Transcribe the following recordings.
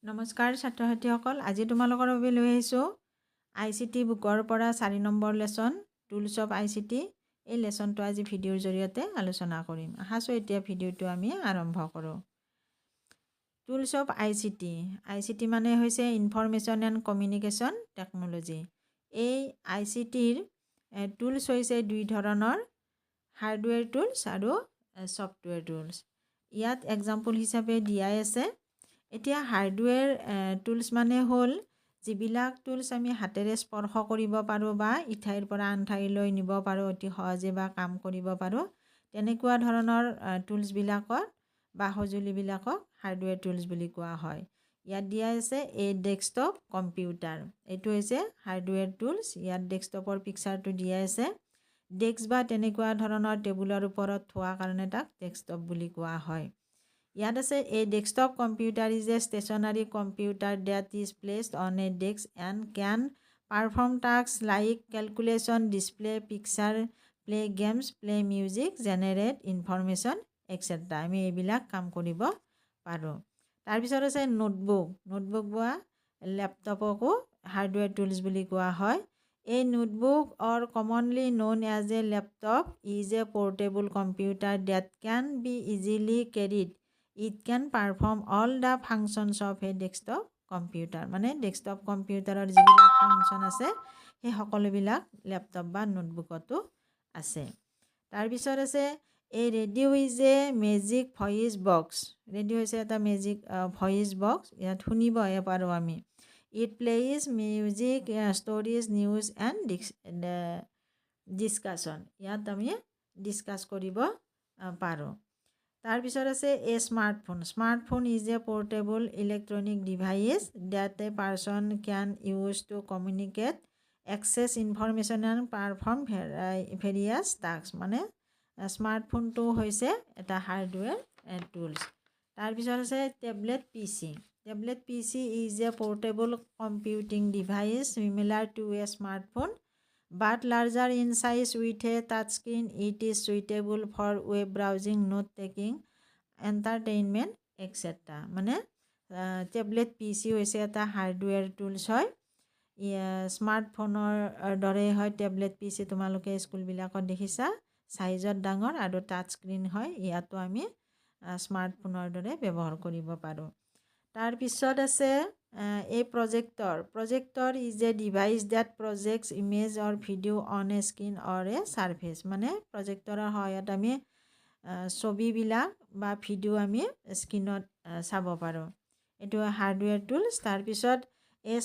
নমস্কাৰ ছাত্ৰ ছাত্ৰীসকল, আজি তোমালোকৰ বাবে লৈ আহিছোঁ ICT বুকৰ পৰা 4 number lesson tools of ICT। এই লেচনটো আজি ভিডিঅ'ৰ জৰিয়তে আলোচনা কৰিম। আহাছো এতিয়া ভিডিঅ'টো আমি আৰম্ভ কৰোঁ। টুলছ অফ ICT মানে হৈছে ইনফৰমেশ্যন এণ্ড কমিউনিকেশ্যন টেকন'লজি। এই ICTৰ টুলছ হৈছে দুই ধৰণৰ, হাৰ্ডৱেৰ টুলছ আৰু ছফ্টৱেৰ টুলছ। ইয়াত এক্সাম্পল হিচাপে দিয়াই আছে। এতিয়া হাৰ্ডৱেৰ টুলছ মানে হ'ল যিবিলাক টুলছ আমি হাতেৰে স্পৰ্শ কৰিব পাৰোঁ বা ইঠাইৰ পৰা আন ঠাইলৈ নিব পাৰোঁ অতি সহজে বা কাম কৰিব পাৰোঁ, তেনেকুৱা ধৰণৰ টুলছবিলাকক বা সঁজুলিবিলাকক হাৰ্ডৱেৰ টুলছ বুলি কোৱা হয়। ইয়াত দিয়া আছে এই ডেস্কটপ কম্পিউটাৰ, এইটো হৈছে হাৰ্ডৱেৰ টুলছ। ইয়াত ডেস্কটপৰ পিকচাৰটো দিয়া আছে। ডেস্ক বা তেনেকুৱা ধৰণৰ টেবুলৰ ওপৰত থোৱা কাৰণে তাক ডেস্কটপ বুলি কোৱা হয়। ইয়াত আছে এই desktop computer is a stationary computer that is placed on a desk and can perform task like calculation, display picture, play games, play music, generate information etcetera. আমি এইবিলাক কাম কৰিব পাৰোঁ। তাৰপিছত আছে নোটবুক বা লেপটপকো হাৰ্ডৱেৰ টুলছ বুলি কোৱা হয়। এই notebook or commonly known as a laptop is a portable computer that can be easily carried. It can perform all the functions of a desktop computer. মানে ডেস্কটপ কম্পিউটাৰৰ যিবিলাক ফাংচন আছে সেই সকলোবিলাক লেপটপ বা নোটবুকতো আছে। তাৰপিছত আছে এই radio' is a magic voice box. Radio' হৈছে এটা মেজিক ভইচ বক্স, ইয়াত শুনিবহে পাৰোঁ আমি। It plays music, stories, news and discussion. ইয়াত আমি ডিছকাছ কৰিব পাৰোঁ। তাৰপিছত আছে a smartphone is a portable electronic device that a person can use to communicate, access information and perform various task. মানে স্মাৰ্টফোনটো হৈছে এটা হাৰ্ডৱেৰ টুলছ। তাৰপিছত আছে tablet PC is a portable computing device সিমিলাৰ two a smartphone but larger in size with a touch screen. It is suitable for web browsing, note taking, entertainment etcetera. মানে tablet PC হৈছে এটা hardware tools হয়। স্মাৰ্টফোনৰ দৰে হয় tablet PC। তোমালোকে স্কুলবিলাকত দেখিছা, চাইজত ডাঙৰ আৰু টাচ স্ক্ৰীন হয়। ইয়াতো আমি স্মাৰ্টফোনৰ দৰে ব্যৱহাৰ কৰিব পাৰোঁ। তাৰপিছত আছে এই projector is a device that projects image or video' on a screen or a surface. মানে প্ৰজেক্টৰৰ সহায়ত আমি ছবিবিলাক বা ভিডিঅ' আমি স্ক্ৰীনত চাব পাৰোঁ। এইটো হাৰ্ডৱেৰ টুলছ। তাৰপিছত এই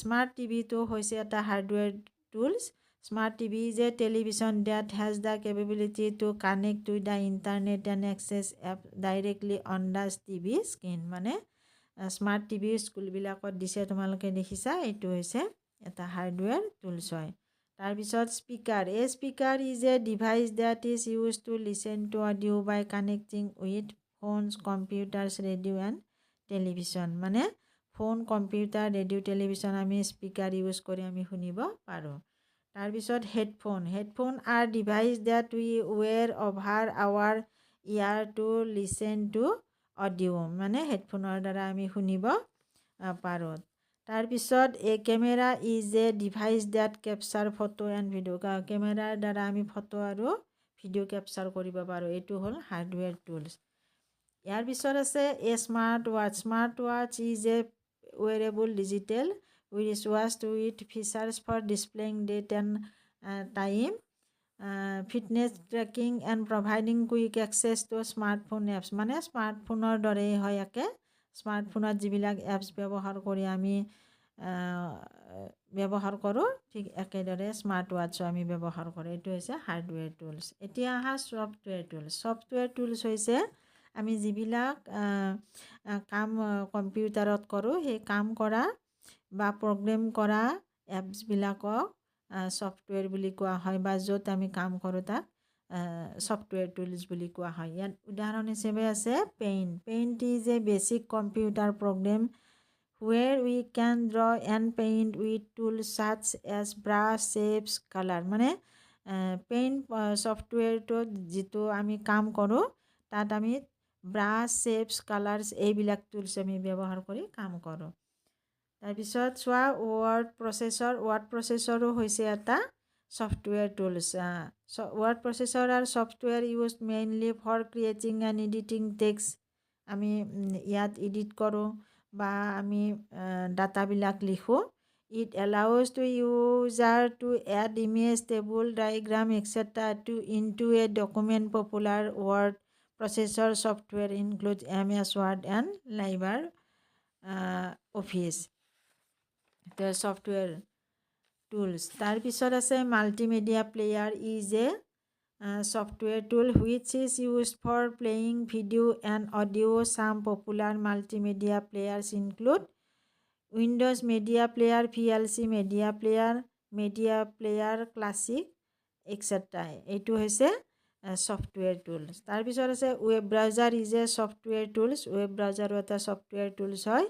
স্মাৰ্ট টিভিটো হৈছে এটা hardware tools. Smart TV is a television that has the capability to connect to the internet and access app directly on the TV screen. মানে স্মাৰ্ট টিভি স্কুলবিলাকত দিছে, তোমালোকে দেখিছা। এইটো হৈছে এটা হাৰ্ডৱেৰ টুলছ হয়। তাৰপিছত speaker is a device that is use to listen to audio' by connecting with phones, computers, radio' and television. মানে ফোন, কম্পিউটাৰ, ৰেডিঅ', টেলিভিশ্যন আমি স্পীকাৰ ইউজ কৰি আমি শুনিব পাৰোঁ। তাৰপিছত headphone are device that we wear over our ear to listen to audio'. মানে হেডফোনৰ দ্বাৰা আমি শুনিব পাৰোঁ। তাৰপিছত এই camera is a device that capture photo and video'. কেমেৰাৰ দ্বাৰা আমি ফটো আৰু ভিডিঅ' কেপচাৰ কৰিব পাৰোঁ। এইটো হ'ল হাৰ্ডৱেৰ টুলছ। ইয়াৰ পিছত আছে a smart watch is a wearable digital watch with features for displaying date and time, fitness tracking and providing quick access to smartphone apps. মানে স্মাৰ্টফোনৰ দৰেই হয় একে। স্মাৰ্টফোনত যিবিলাক এপছ ব্যৱহাৰ কৰি আমি ব্যৱহাৰ কৰোঁ, ঠিক একেদৰে স্মাৰ্ট ৱাটছো আমি ব্যৱহাৰ কৰোঁ। এইটো হৈছে হাৰ্ডৱেৰ টুলছ। এতিয়া আহা ছফ্টৱেৰ টুলছ হৈছে আমি যিবিলাক কাম কম্পিউটাৰত কৰোঁ, সেই কাম কৰা বা প্ৰগ্ৰেম কৰা এপছবিলাকক ছফ্টৱেৰ বুলি কোৱা হয়, বা য'ত আমি কাম কৰোঁ তাক ছফ্টৱেৰ টুলছ বুলি কোৱা হয়। ইয়াত উদাহৰণ হিচাপে আছে paint is A basic computer program where we can draw and paint with tools such as brush, shapes, color. মানে পেইণ্ট ছফ্টৱেৰটোত যিটো আমি কাম কৰোঁ তাত আমি ব্ৰাছ শ্বেপছ কালাৰ্ছ এইবিলাক টুলছ আমি ব্যৱহাৰ কৰি কাম কৰোঁ তাৰপিছত চোৱা ৱৰ্ড প্ৰচেছৰো হৈছে এটা ছফ্টৱেৰ টুলছ ৱৰ্ড প্ৰচেছৰ আৰু software use mainly for creating and editing text আমি ইয়াত এডিট কৰোঁ বা আমি ডাটাবিলাক লিখোঁ it allows to user to add image table diagram etcetera to into a document popular word processor software include MS Word and Libre office software tools তাৰপিছত আছে multimedia player is a software tool which is used for playing video and audio. Some popular multimedia players include Windows Media Player, VLC Media Player Classic, etc. এইটো হৈছে software tools. তাৰপিছত আছে web browser is a software tools. Web browser এটা software tools হয়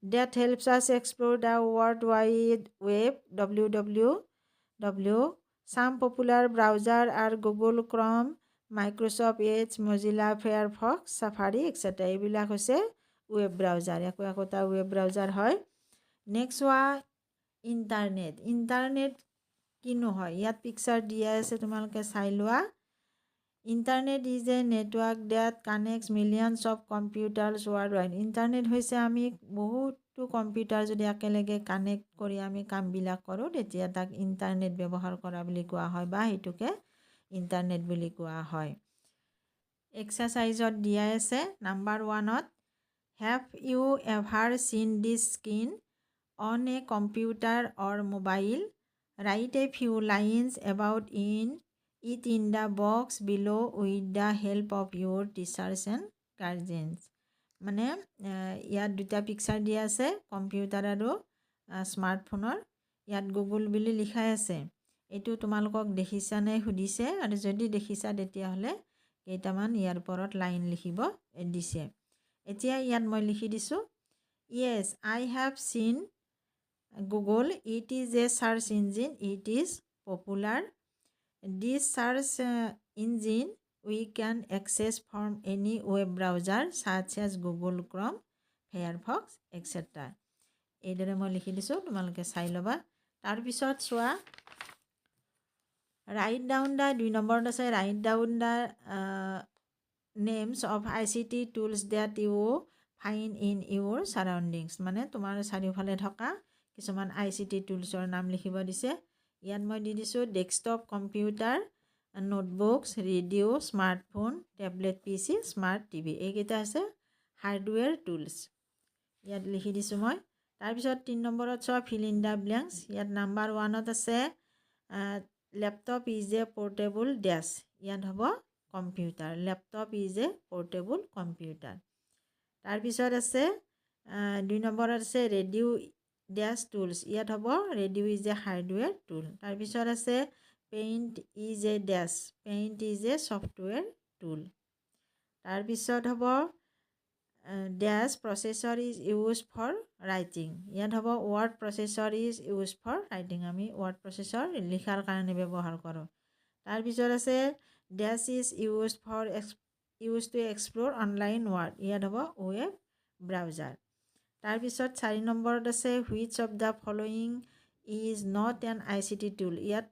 that helps us explore the World Wide Web, www. Some popular browsers are Google Chrome, Microsoft Edge, Mozilla Firefox, Safari, etc. এইবিলাক হৈছে web browser একোটা web browser হয় next হোৱা internet কিনো হয় ইয়াত পিকচাৰ দিয়া আছে তোমালোকে চাই লোৱা internet is a network that connects millions of computers world wide internet হৈছে আমি বহুতো কম্পিউটাৰ যদি একেলগে কানেক্ট কৰি আমি কামবিলাক কৰোঁ তেতিয়া তাক ইণ্টাৰনেট ব্যৱহাৰ কৰা বুলি কোৱা হয় বা সেইটোকে ইণ্টাৰনেট বুলি কোৱা হয় এক্সাৰচাইজত দিয়া আছে নাম্বাৰ 1ত have you ever seen this screen on a computer or mobile write a few lines about it in the box below with the help of your teachers and guardians মানে ইয়াত দুটা পিকচাৰ দিয়া আছে computer আৰু স্মাৰ্টফোনৰ ইয়াত Google বুলি লিখা আছে এইটো তোমালোকক দেখিছানে সুধিছে আৰু যদি দেখিছা তেতিয়াহ'লে কেইটামান ইয়াৰ ওপৰত লাইন লিখিব দিছে এতিয়া ইয়াত মই লিখি দিছো yes I have seen Google it is a search engine it is popular This search engine we can access from any web browser such as Google Chrome, Firefox, etc. এইদৰে মই লিখি দিছোঁ তোমালোকে চাই ল'বা তাৰপিছত চোৱা write down the 2 নম্বৰত আছে write down the names of ICT tools that you find in your surroundings মানে তোমাৰ চাৰিওফালে থকা কিছুমান ICT টুলছৰ নাম লিখিব দিছে ইয়াত মই দি দিছোঁ desktop computer notebooks radio' smartphone tablet PC smart TV এইকেইটা আছে হাৰ্ডৱেৰ টুলছ ইয়াত লিখি দিছোঁ মই তাৰপিছত 3 নম্বৰত চোৱা ফিল ইন দ্য ব্লেংকছ ইয়াত নাম্বাৰ 1ত আছে laptop is a portable desk ইয়াত হ'ব computer laptop is a portable computer তাৰপিছত আছে 2 নম্বৰত আছে ৰেডিঅ' ডেস্ক টুলছ ইয়াত হ'ব radio' is a hardware tool তাৰপিছত আছে paint is a desk paint is a software tool তাৰপিছত হ'ব desk processor is use for writing ইয়াত হ'ব word processor is use for writing আমি ৱৰ্ড প্ৰচেছৰ লিখাৰ কাৰণে ব্যৱহাৰ কৰোঁ তাৰপিছত আছে desk is use to explore online word ইয়াত হ'ব ৱেব ব্ৰাউজাৰ তাৰপিছত 4 নম্বৰত আছে which of the following is not an ICT tool ইয়াত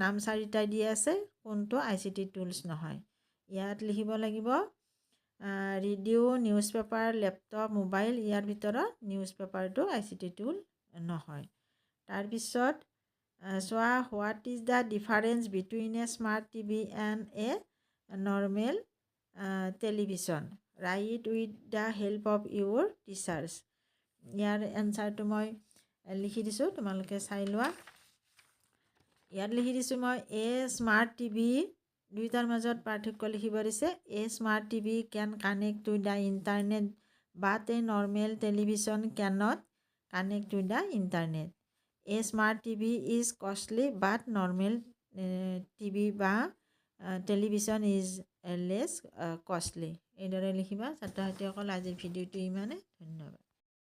নাম 4টা দিয়া আছে কোনটো ICT টুলছ নহয় ইয়াত লিখিব লাগিব radio' news paper laptop mobile ইয়াৰ ভিতৰত নিউজ পেপাৰটো ICT টুল নহয় তাৰপিছত চোৱা what is the difference between a smart TV and a normal television write with the help of your teachers ইয়াৰ এনচাৰটো মই লিখি দিছোঁ তোমালোকে চাই লোৱা ইয়াত লিখি দিছোঁ মই এ স্মাৰ্ট টিভি দুইটাৰ মাজত পাৰ্থক্য লিখিব দিছে a smart TV can connect to the internet but a normal television cannot connect to the internet a smart TV is costly but normal TV বা টেলিভিছন ইজ লেছ কষ্টলি এইদৰে লিখিবা ছাত্ৰ ছাত্ৰীসকল আজিৰ ভিডিঅ'টো ইমানে ধন্যবাদ